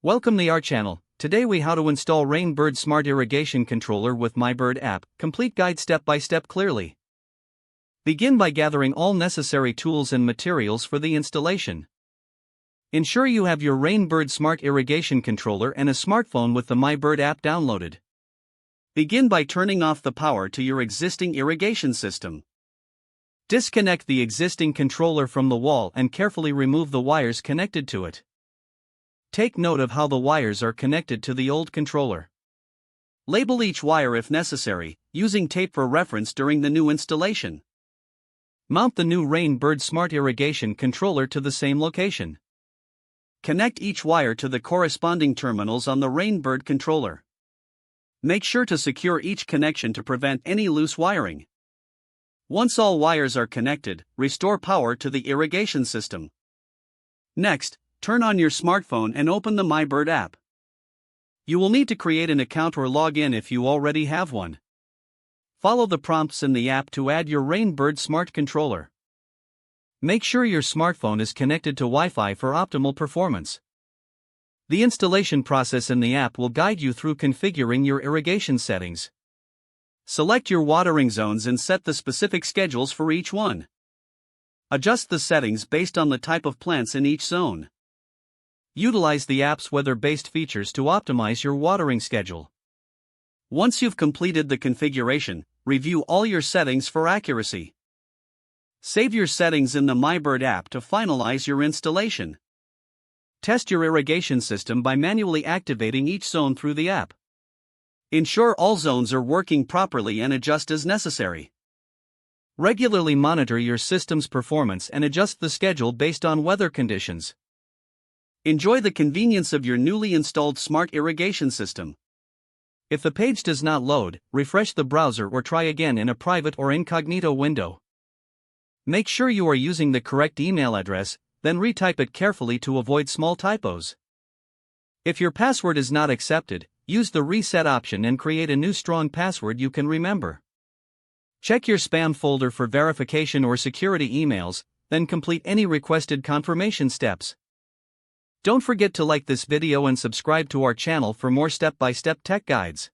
Welcome to our channel. Today we how to install MyBird Smart Irrigation Controller with MyBird app. Complete guide step by step clearly. Begin by gathering all necessary tools and materials for the installation. Ensure you have your MyBird Smart Irrigation Controller and a smartphone with the MyBird app downloaded. Begin by turning off the power to your existing irrigation system. Disconnect the existing controller from the wall and carefully remove the wires connected to it. Take note of how the wires are connected to the old controller. Label each wire if necessary, using tape for reference during the new installation. Mount the new MyBird Smart Irrigation Controller to the same location. Connect each wire to the corresponding terminals on the MyBird controller. Make sure to secure each connection to prevent any loose wiring. Once all wires are connected, restore power to the irrigation system. Next, turn on your smartphone and open the MyBird app. You will need to create an account or log in if you already have one. Follow the prompts in the app to add your MyBird Smart Controller. Make sure your smartphone is connected to Wi-Fi for optimal performance. The installation process in the app will guide you through configuring your irrigation settings. Select your watering zones and set the specific schedules for each one. Adjust the settings based on the type of plants in each zone. Utilize the app's weather-based features to optimize your watering schedule. Once you've completed the configuration, review all your settings for accuracy. Save your settings in the MyBird app to finalize your installation. Test your irrigation system by manually activating each zone through the app. Ensure all zones are working properly and adjust as necessary. Regularly monitor your system's performance and adjust the schedule based on weather conditions. Enjoy the convenience of your newly installed smart irrigation system. If the page does not load, refresh the browser or try again in a private or incognito window. Make sure you are using the correct email address, then retype it carefully to avoid small typos. If your password is not accepted, use the reset option and create a new strong password you can remember. Check your spam folder for verification or security emails, then complete any requested confirmation steps. Don't forget to like this video and subscribe to our channel for more step-by-step tech guides.